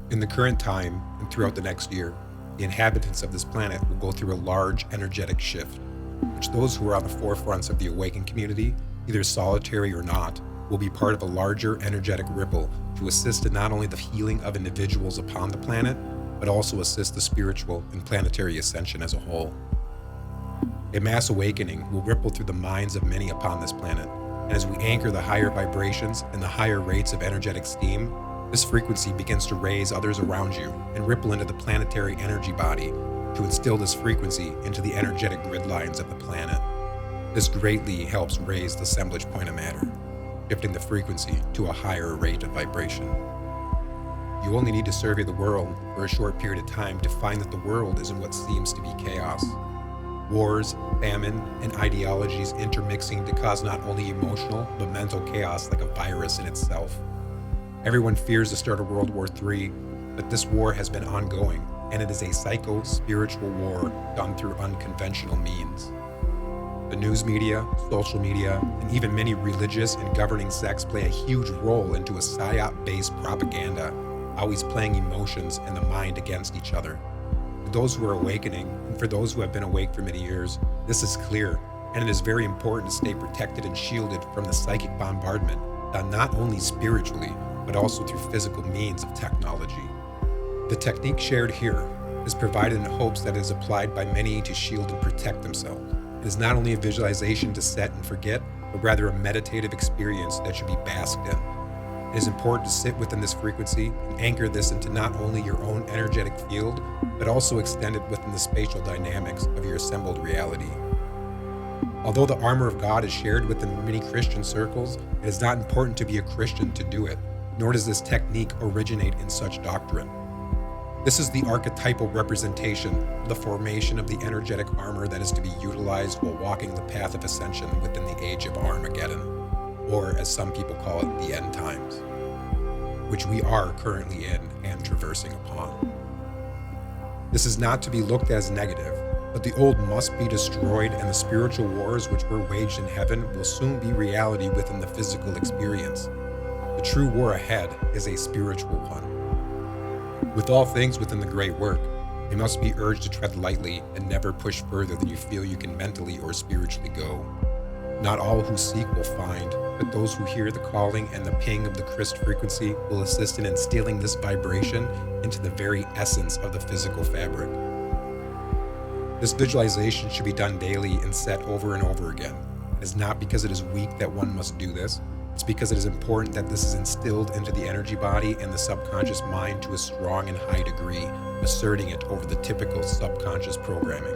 In the current time and throughout the next year, the inhabitants of this planet will go through a large energetic shift, which those who are on the forefronts of the awakened community, either solitary or not, will be part of a larger energetic ripple to assist in not only the healing of individuals upon the planet, but also assist the spiritual and planetary ascension as a whole. A mass awakening will ripple through the minds of many upon this planet, and as we anchor the higher vibrations and the higher rates of energetic steam, this frequency begins to raise others around you and ripple into the planetary energy body to instill this frequency into the energetic grid lines of the planet. This greatly helps raise the assemblage point of matter, shifting the frequency to a higher rate of vibration. You only need to survey the world for a short period of time to find that the world is in what seems to be chaos. Wars, famine, and ideologies intermixing to cause not only emotional but mental chaos like a virus in itself. Everyone fears to start a World War III, but this war has been ongoing, and it is a psycho-spiritual war done through unconventional means. The news media, social media, and even many religious and governing sects play a huge role into a psyop-based propaganda, always playing emotions and the mind against each other. For those who are awakening, and for those who have been awake for many years, this is clear, and it is very important to stay protected and shielded from the psychic bombardment done not only spiritually, but also through physical means of technology. The technique shared here is provided in hopes that it is applied by many to shield and protect themselves. It is not only a visualization to set and forget, but rather a meditative experience that should be basked in. It is important to sit within this frequency and anchor this into not only your own energetic field, but also extend it within the spatial dynamics of your assembled reality. Although the armor of God is shared within many Christian circles, it is not important to be a Christian to do it, nor does this technique originate in such doctrine. This is the archetypal representation of the formation of the energetic armor that is to be utilized while walking the path of ascension within the age of Armageddon, or as some people call it, the end times, which we are currently in and traversing upon. This is not to be looked as negative, but the old must be destroyed, and the spiritual wars which were waged in heaven will soon be reality within the physical experience. The true war ahead is a spiritual one. With all things within the great work, it must be urged to tread lightly and never push further than you feel you can mentally or spiritually go. Not all who seek will find, but those who hear the calling and the ping of the Christ frequency will assist in instilling this vibration into the very essence of the physical fabric. This visualization should be done daily and set over and over again. It is not because it is weak that one must do this. It's because it is important that this is instilled into the energy body and the subconscious mind to a strong and high degree, asserting it over the typical subconscious programming.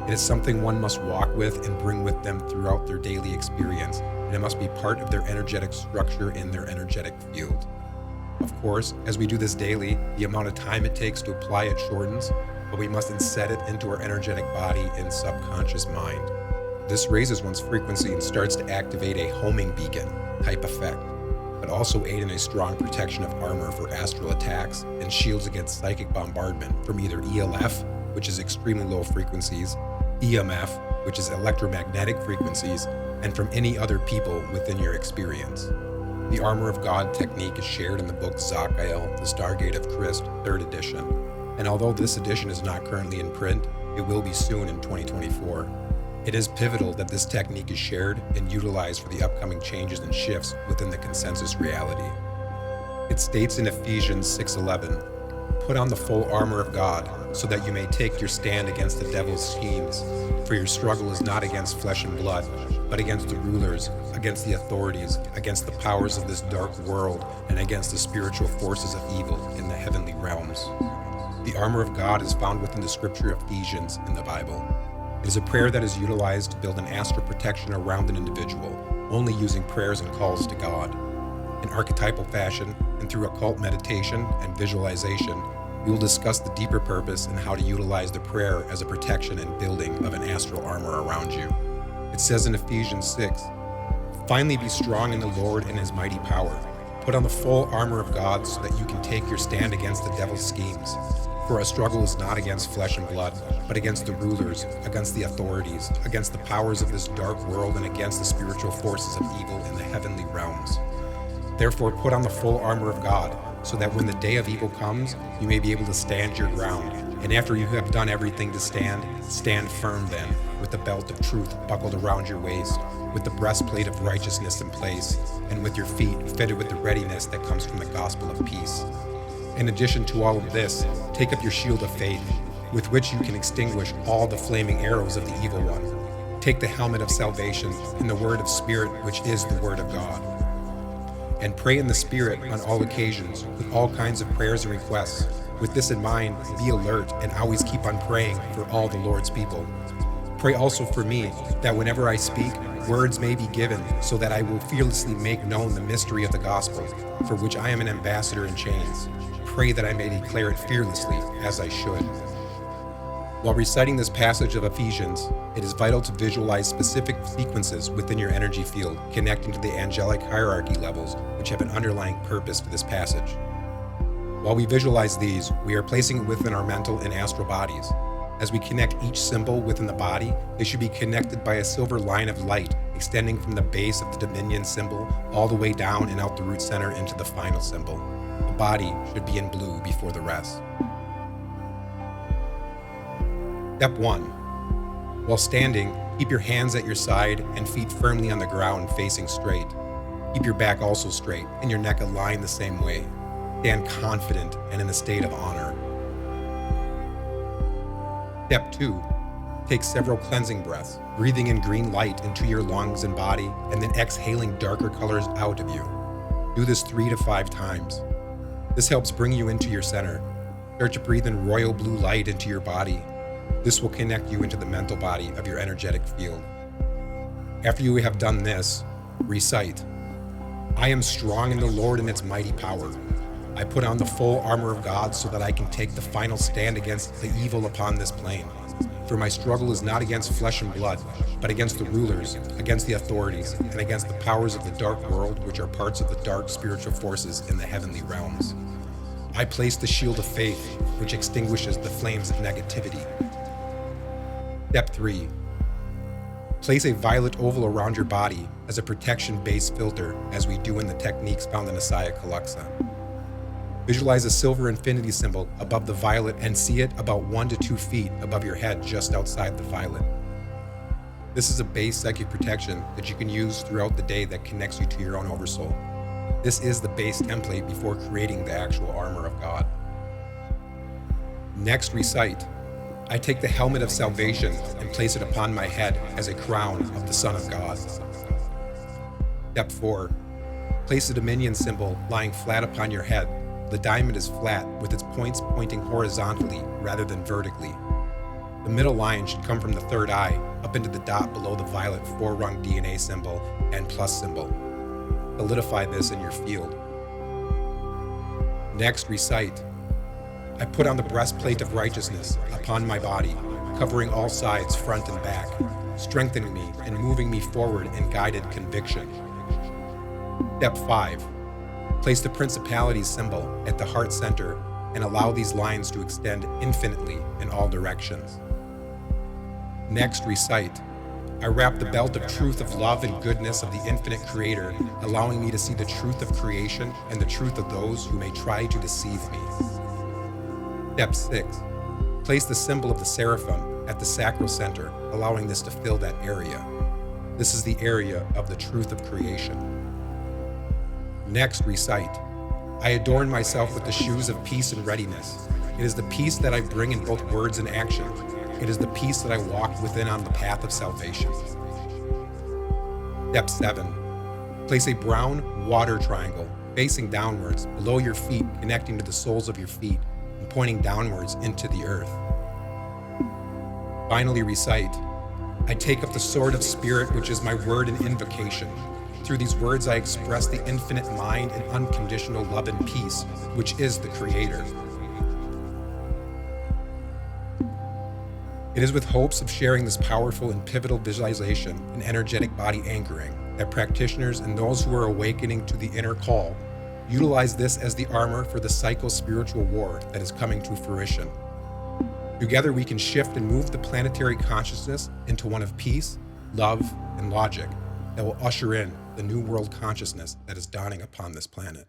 It is something one must walk with and bring with them throughout their daily experience, and it must be part of their energetic structure in their energetic field. Of course, as we do this daily, the amount of time it takes to apply it shortens, but we must inset it into our energetic body and subconscious mind. This raises one's frequency and starts to activate a homing beacon type effect, but also aid in a strong protection of armor for astral attacks and shields against psychic bombardment from either ELF, which is extremely low frequencies, EMF, which is electromagnetic frequencies, and from any other people within your experience. The Armor of God technique is shared in the book Zakael, the Stargate of Christ, 3rd edition, and although this edition is not currently in print, it will be soon in 2024. It is pivotal that this technique is shared and utilized for the upcoming changes and shifts within the consensus reality. It states in Ephesians 6:11, "Put on the full armor of God, so that you may take your stand against the devil's schemes. For your struggle is not against flesh and blood, but against the rulers, against the authorities, against the powers of this dark world, and against the spiritual forces of evil in the heavenly realms." The armor of God is found within the scripture of Ephesians in the Bible. It is a prayer that is utilized to build an astral protection around an individual, only using prayers and calls to God. In archetypal fashion, and through occult meditation and visualization, we will discuss the deeper purpose and how to utilize the prayer as a protection and building of an astral armor around you. It says in Ephesians 6, "Finally be strong in the Lord and his mighty power. Put on the full armor of God so that you can take your stand against the devil's schemes. For our struggle is not against flesh and blood, but against the rulers, against the authorities, against the powers of this dark world, and against the spiritual forces of evil in the heavenly realms. Therefore put on the full armor of God, so that when the day of evil comes, you may be able to stand your ground. And after you have done everything to stand, stand firm then, with the belt of truth buckled around your waist, with the breastplate of righteousness in place, and with your feet fitted with the readiness that comes from the gospel of peace. In addition to all of this, take up your shield of faith, with which you can extinguish all the flaming arrows of the evil one. Take the helmet of salvation and the word of Spirit, which is the word of God. And pray in the Spirit on all occasions, with all kinds of prayers and requests. With this in mind, be alert and always keep on praying for all the Lord's people. Pray also for me, that whenever I speak, words may be given, so that I will fearlessly make known the mystery of the gospel, for which I am an ambassador in chains. Pray that I may declare it fearlessly, as I should. While reciting this passage of Ephesians, it is vital to visualize specific sequences within your energy field connecting to the angelic hierarchy levels, which have an underlying purpose to this passage. While we visualize these, we are placing it within our mental and astral bodies. As we connect each symbol within the body, they should be connected by a silver line of light extending from the base of the dominion symbol all the way down and out the root center into the final symbol. The body should be in blue before the rest. Step 1. While standing, keep your hands at your side and feet firmly on the ground facing straight. Keep your back also straight and your neck aligned the same way. Stand confident and in a state of honor. Step 2. Take several cleansing breaths, breathing in green light into your lungs and body, and then exhaling darker colors out of you. Do this 3 to 5 times. This helps bring you into your center. Start to breathe in royal blue light into your body. This will connect you into the mental body of your energetic field. After you have done this, recite, I am strong in the Lord and its mighty power. I put on the full armor of God so that I can take the final stand against the evil upon this plane. For my struggle is not against flesh and blood, but against the rulers, against the authorities, and against the powers of the dark world, which are parts of the dark spiritual forces in the heavenly realms. I place the shield of faith, which extinguishes the flames of negativity. Step 3. Place a violet oval around your body as a protection base filter, as we do in the techniques found in Asaya Kalaksa. Visualize a silver infinity symbol above the violet and see it about 1 to 2 feet above your head just outside the violet. This is a base psychic protection that you can use throughout the day that connects you to your own oversoul. This is the base template before creating the actual armor of God. Next, recite, I take the helmet of salvation and place it upon my head as a crown of the Son of God. Step 4. Place the dominion symbol lying flat upon your head. The diamond is flat with its points pointing horizontally rather than vertically. The middle line should come from the third eye up into the dot below the violet 4-rung DNA symbol and plus symbol. Solidify this in your field. Next, recite, I put on the breastplate of righteousness upon my body, covering all sides, front and back, strengthening me and moving me forward in guided conviction. Step 5. Place the principalities symbol at the heart center and allow these lines to extend infinitely in all directions. Next, recite, I wrap the belt of truth of love and goodness of the infinite Creator, allowing me to see the truth of creation and the truth of those who may try to deceive me. Step 6. Place the symbol of the seraphim at the sacral center, allowing this to fill that area. This is the area of the truth of creation. Next, recite, I adorn myself with the shoes of peace and readiness. It is the peace that I bring in both words and action. It is the peace that I walk within on the path of salvation. Step 7. Place a brown water triangle facing downwards below your feet, connecting to the soles of your feet and pointing downwards into the earth. Finally, recite, I take up the sword of Spirit, which is my word and invocation. Through these words, I express the infinite mind and unconditional love and peace, which is the Creator. It is with hopes of sharing this powerful and pivotal visualization and energetic body anchoring that practitioners and those who are awakening to the inner call utilize this as the armor for the psycho-spiritual war that is coming to fruition. Together, we can shift and move the planetary consciousness into one of peace, love, and logic that will usher in the new world consciousness that is dawning upon this planet.